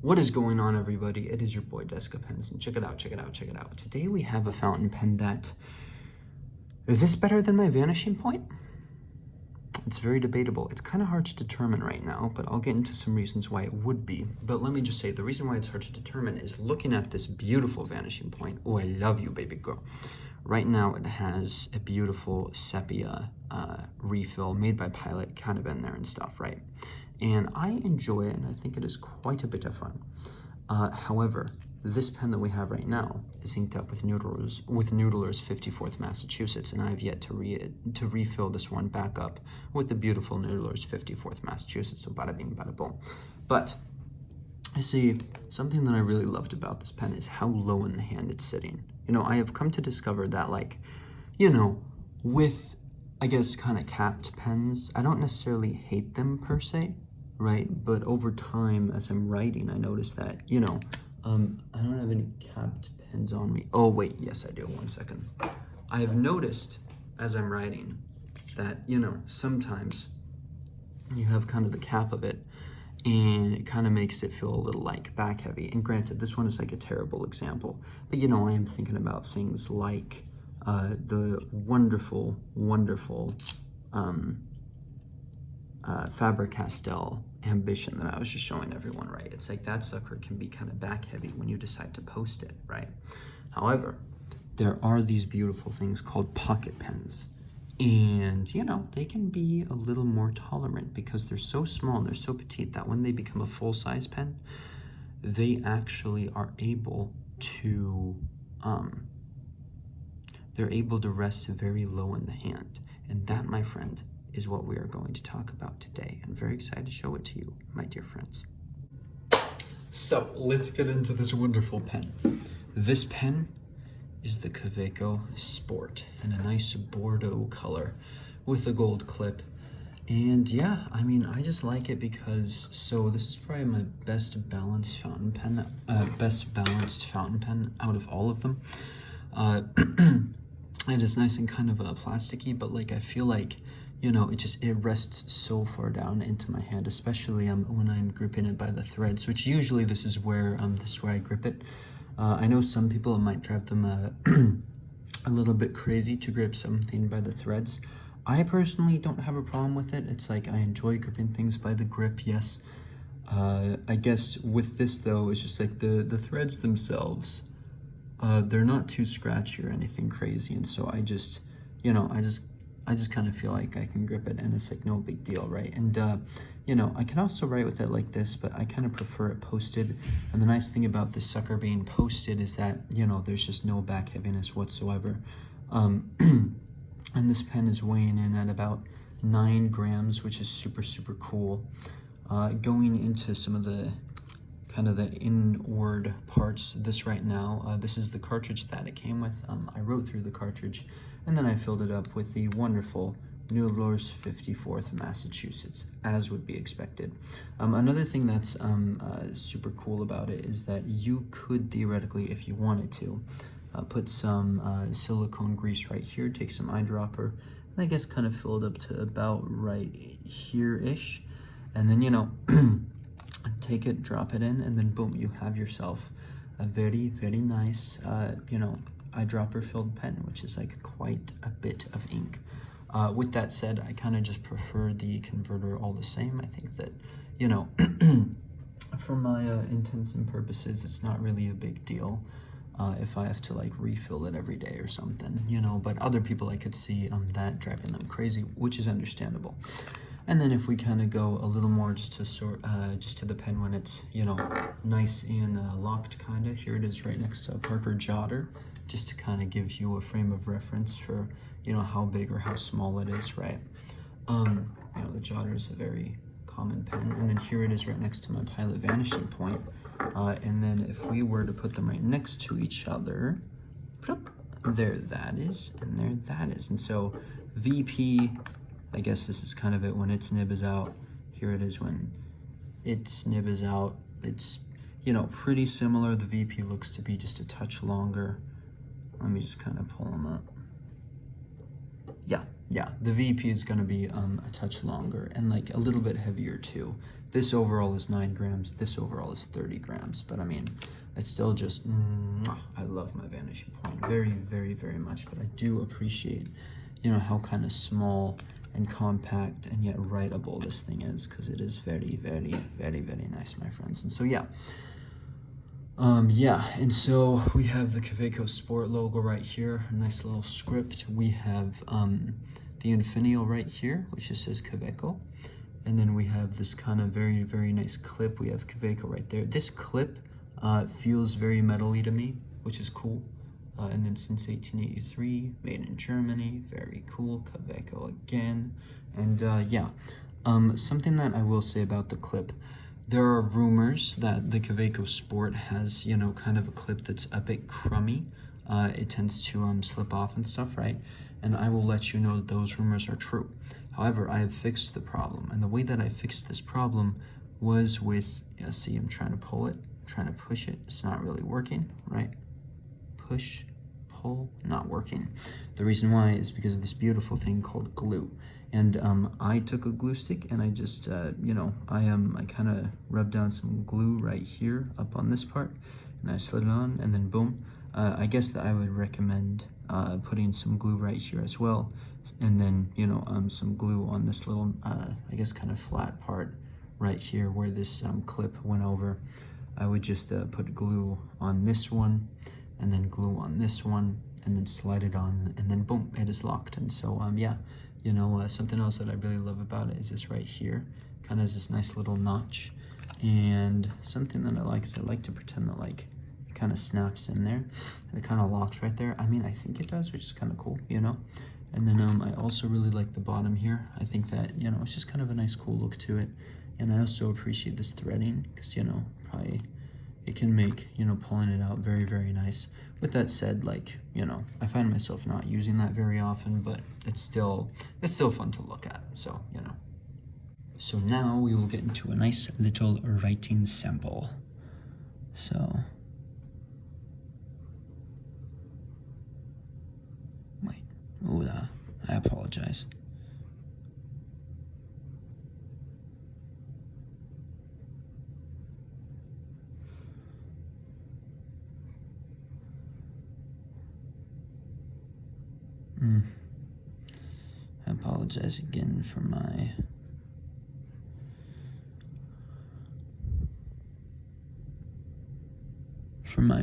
What is going on, everybody? It is your boy Deska Pens, and check it out, check it out, check it out. Today we have a fountain pen that... Is this better than my vanishing point? It's very debatable. It's kind of hard to determine right now, but I'll get into some reasons why it would be. But let me just say, the reason why it's hard to determine is looking at this beautiful vanishing point. Oh, I love you, baby girl. Right now it has a beautiful sepia refill made by Pilot kind of in there and stuff, right? And I enjoy it, and I think it is quite a bit of fun. However, this pen that we have right now is inked up with Noodler's 54th Massachusetts, and I've yet to refill this one back up with the beautiful Noodler's 54th Massachusetts, so bada bing, bada boom. But, I see, something that I really loved about this pen is how low in the hand it's sitting. You know, I have come to discover that, like, you know, with, I guess, kind of capped pens, I don't necessarily hate them per se, right? But over time, as I'm writing, I noticed that, you know, I don't have any capped pens on me. Oh, wait, yes, I do. 1 second. I have noticed as I'm writing that, you know, sometimes you have kind of the cap of it, and it kind of makes it feel a little like back heavy. And granted, this one is like a terrible example, but you know, I am thinking about things like the wonderful, wonderful Faber-Castell Ambition that I was just showing everyone, right? It's like that sucker can be kind of back heavy when you decide to post it, right? However, there are these beautiful things called pocket pens. And, you know, they can be a little more tolerant because they're so small and they're so petite that when they become a full-size pen, they actually are able to, they're able to rest very low in the hand. And that, my friend, is what we are going to talk about today. I'm very excited to show it to you, my dear friends. So, let's get into this wonderful pen. This pen is the Kaweco Sport in a nice Bordeaux color with a gold clip. And yeah, I mean, I just like it because, so this is probably my best balanced fountain pen, out of all of them. And it's nice and kind of plasticky, but like I feel like, you know, it rests so far down into my hand, especially when I'm gripping it by the threads, which usually this is where I grip it. I know some people, it might drive them a little bit crazy to grip something by the threads. I personally don't have a problem with it. It's like I enjoy gripping things by the grip, yes. I guess with this though, it's just like the threads themselves, they're not too scratchy or anything crazy, and so I just, you know, I just kind of feel like I can grip it and it's like no big deal, right? And you know, I can also write with it like this, but I kind of prefer it posted. And the nice thing about this sucker being posted is that, you know, there's just no back heaviness whatsoever. And this pen is weighing in at about 9 grams, which is super, super cool. Going into some of the kind of the inward parts, this right now, this is the cartridge that it came with. I wrote through the cartridge, and then I filled it up with the wonderful Noodler's 54th Massachusetts, as would be expected. Another thing that's super cool about it is that you could theoretically, if you wanted to, put some silicone grease right here, take some eyedropper, and I guess kind of fill it up to about right here-ish, and then, you know, take it, drop it in, and then boom, you have yourself a very, very nice, you know, eyedropper filled pen, which is like quite a bit of ink. With that said, I kind of just prefer the converter all the same. I think that, you know, for my intents and purposes, it's not really a big deal if I have to like refill it every day or something, you know, but other people I could see that driving them crazy, which is understandable. And then if we kind of go a little more just to the pen when it's, you know, nice and locked kind of, here it is right next to a Parker Jotter, just to kind of give you a frame of reference for, you know, how big or how small it is, right? You know, the Jotter is a very common pen, and then here it is right next to my Pilot Vanishing Point. And then if we were to put them right next to each other, there that is, and there that is. And so VP, I guess this is kind of it when its nib is out. Here it is when its nib is out. It's, you know, pretty similar. The VP looks to be just a touch longer. Let me just kind of pull them up. Yeah, yeah, the VP is going to be a touch longer and like a little bit heavier too. This overall is 9 grams, this overall is 30 grams, but I mean, I still just, I love my Vanishing Point very, very, very much, but I do appreciate, you know, how kind of small and compact and yet writable this thing is, because it is very, very, very, very nice, my friends. And so, yeah. Yeah, and so we have the Kaweco Sport logo right here, a nice little script. We have the Infinio right here, which just says Kaweco. And then we have this kind of very, very nice clip. We have Kaweco right there. This clip feels very metal-y to me, which is cool. And then since 1883, made in Germany, very cool. Kaweco again. And yeah, something that I will say about the clip, there are rumors that the Kaweco Sport has, you know, kind of a clip that's a bit crummy. It tends to slip off and stuff, right? And I will let you know that those rumors are true. However, I have fixed the problem. And the way that I fixed this problem was with, yeah, see, I'm trying to pull it, trying to push it. It's not really working, right? Push, pull, not working. The reason why is because of this beautiful thing called glue. And I took a glue stick and I just, you know, I kind of rubbed down some glue right here up on this part, and I slid it on, and then boom. I guess that I would recommend putting some glue right here as well, and then, you know, some glue on this little, I guess, kind of flat part right here where this clip went over. I would just put glue on this one, and then glue on this one, and then slide it on, and then boom, it is locked. And so, yeah. You know, something else that I really love about it is this right here. Kind of has this nice little notch. And something that I like is I like to pretend that, like, it kind of snaps in there. And it kind of locks right there. I mean, I think it does, which is kind of cool, you know? And then I also really like the bottom here. I think that, you know, it's just kind of a nice, cool look to it. And I also appreciate this threading because, you know, probably it can make, you know, pulling it out very, very nice. With that said, like, you know, I find myself not using that very often, but it's still fun to look at, so, you know. So now we will get into a nice little writing sample. So, wait, I apologize. I apologize again for my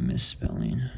misspelling.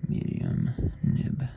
Medium nib.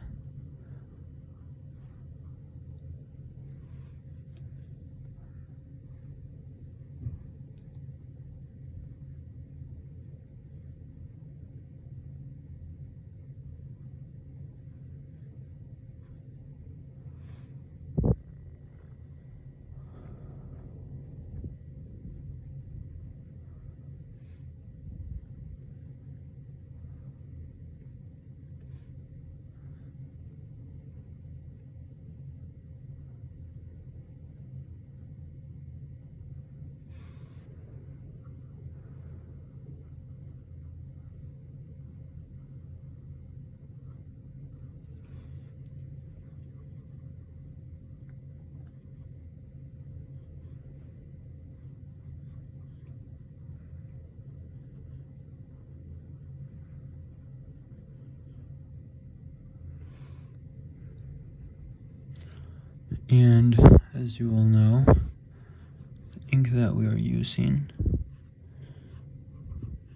And as you all know, the ink that we are using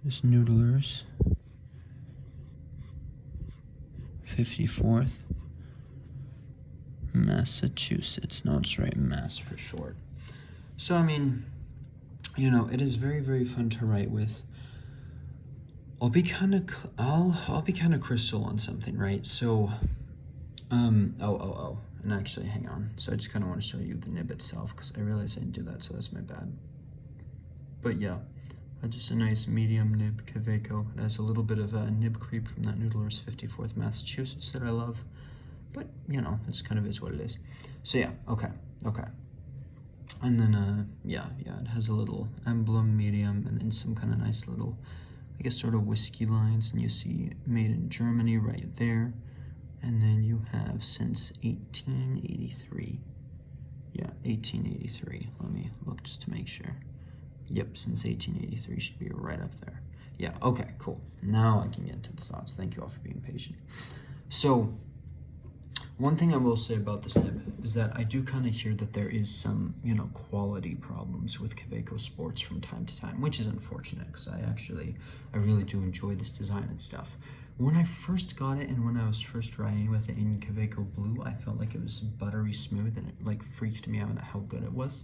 is Noodler's 54th, Massachusetts. No, it's right, Mass for short. So, I mean, you know, it is very, very fun to write with. I'll be kind of crystal on something, right? So And actually, hang on. So I just kind of want to show you the nib itself because I realized I didn't do that, so that's my bad. But yeah, just a nice medium nib Kaweco. It has a little bit of a nib creep from that Noodler's 54th Massachusetts that I love. But, you know, it's kind of is what it is. So yeah, okay. And then, yeah, it has a little emblem, medium, and then some kind of nice little, I guess, sort of whiskey lines. And you see made in Germany right there. And then you have since 1883. Yeah, 1883. Let me look just to make sure. Yep, since 1883 should be right up there. Yeah, okay, cool. Now I can get into the thoughts. Thank you all for being patient. So, one thing I will say about this nib is that I do kind of hear that there is some, you know, quality problems with Kaweco Sports from time to time, which is unfortunate because I really do enjoy this design and stuff. When I first got it and when I was first riding with it in Kaweco Blue, I felt like it was buttery smooth and it like freaked me out at how good it was.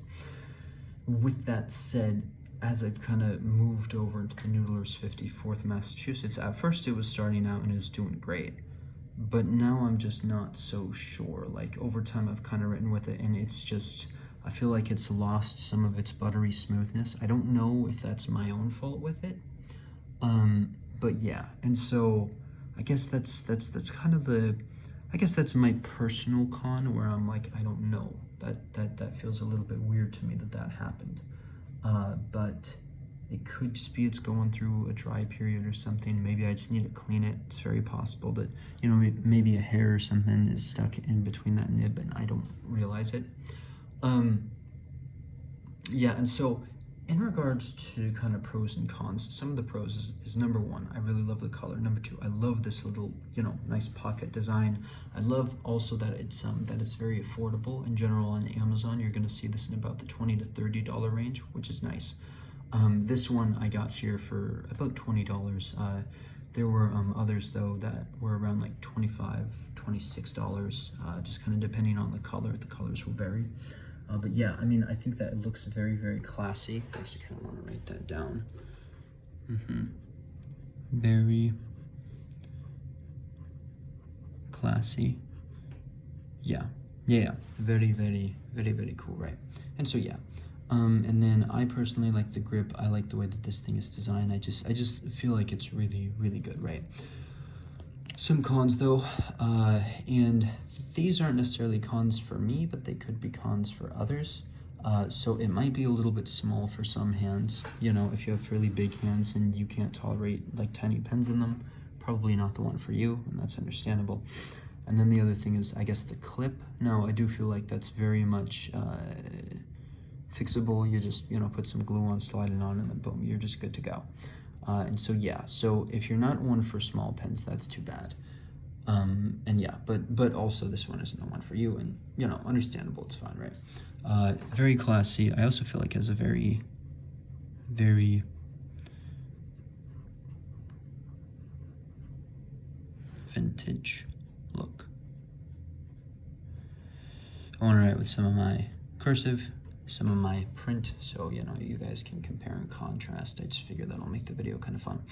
With that said, as I've kind of moved over into the Noodler's 54th Massachusetts, at first it was starting out and it was doing great. But now I'm just not so sure. Like over time I've kind of ridden with it and it's just, I feel like it's lost some of its buttery smoothness. I don't know if that's my own fault with it. But yeah, and so I guess that's kind of I guess that's my personal con where I'm like, I don't know. That feels a little bit weird to me that happened. But it could just be it's going through a dry period or something. Maybe I just need to clean it. It's very possible that, you know, maybe a hair or something is stuck in between that nib and I don't realize it. Yeah, and so in regards to kind of pros and cons, some of the pros is number one, I really love the color. Number two, I love this little, you know, nice pocket design. I love also that it's very affordable. In general on Amazon, you're going to see this in about the $20 to $30 range, which is nice. This one I got here for about $20. There were others though that were around like $25, $26, just kind of depending on the color. The colors will vary. But yeah, I mean, I think that it looks very, very classy. I actually kind of want to write that down. Very classy. Yeah. Very, very, very, very cool, right? And so yeah. And then I personally like the grip. I like the way that this thing is designed. I just feel like it's really, really good, right? Some cons though, and these aren't necessarily cons for me, but they could be cons for others. So it might be a little bit small for some hands. You know, if you have really big hands and you can't tolerate like tiny pens in them, probably not the one for you, and that's understandable. And then the other thing is, I guess, the clip. Now, I do feel like that's very much fixable. You just, you know, put some glue on, slide it on, and then boom, you're just good to go. And so yeah, so if you're not one for small pens, that's too bad. And yeah, but also this one isn't the one for you, and you know, understandable, it's fine, right? Very classy. I also feel like it has a very, very vintage look. I want to write with some of my cursive, some of my print, so you know, you guys can compare and contrast. I just figured that'll make the video kind of fun.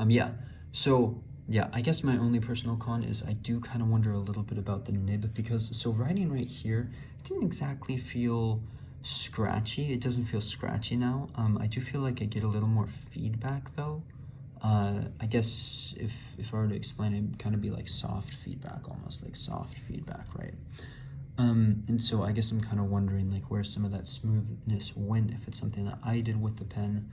Yeah, so yeah, I guess my only personal con is I do kind of wonder a little bit about the nib, because so writing right here, it didn't exactly feel scratchy. It doesn't feel scratchy now. I do feel like I get a little more feedback though. I guess if I were to explain it, it'd kind of be like soft feedback, almost like soft feedback, right? And so I guess I'm kind of wondering like where some of that smoothness went, if it's something that I did with the pen.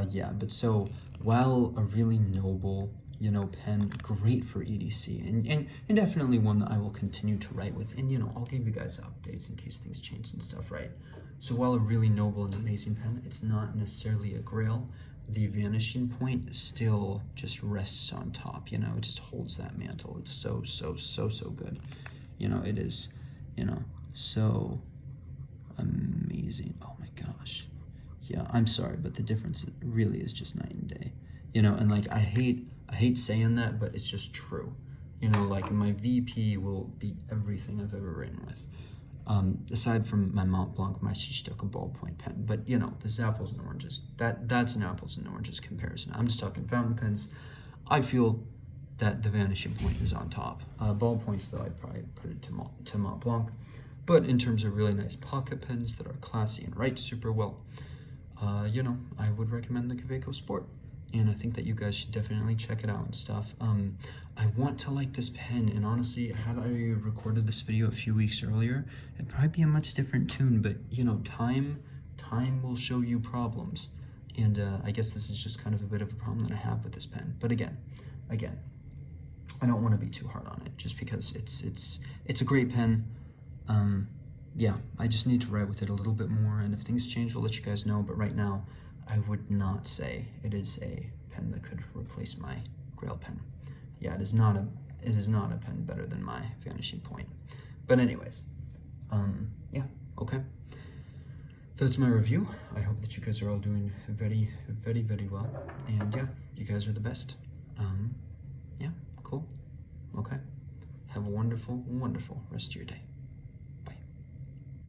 Yeah, but so while a really noble, you know, pen, great for EDC, and definitely one that I will continue to write with, and you know, I'll give you guys updates in case things change and stuff, right? So while a really noble and amazing pen, it's not necessarily a grail. The vanishing point still just rests on top, you know, it just holds that mantle. It's so good. You know, it is, you know, so amazing. Oh my gosh. Yeah, I'm sorry, but the difference really is just night and day. You know, and like I hate saying that, but it's just true. You know, like my VP will be everything I've ever written with. Aside from my Mont Blanc, my Shishitoka ballpoint pen, but you know, this apples and oranges. That's an apples and oranges comparison. I'm just talking fountain pens. I feel that the vanishing point is on top. Ballpoints, though, I'd probably put it to Mont Blanc. But in terms of really nice pocket pens that are classy and write super well, you know, I would recommend the Kaweco Sport. And I think that you guys should definitely check it out and stuff. I want to like this pen, and honestly, had I recorded this video a few weeks earlier, it'd probably be a much different tune, but you know, time will show you problems. And I guess this is just kind of a bit of a problem that I have with this pen. But again, I don't want to be too hard on it, just because it's a great pen. Yeah, I just need to write with it a little bit more, and if things change, I'll let you guys know. But right now, I would not say it is a pen that could replace my Grail pen. Yeah, it is not a pen better than my Vanishing Point. But anyways, yeah, okay. That's my review. I hope that you guys are all doing very, very, very well. And yeah, you guys are the best. Yeah, cool. Okay. Have a wonderful, wonderful rest of your day.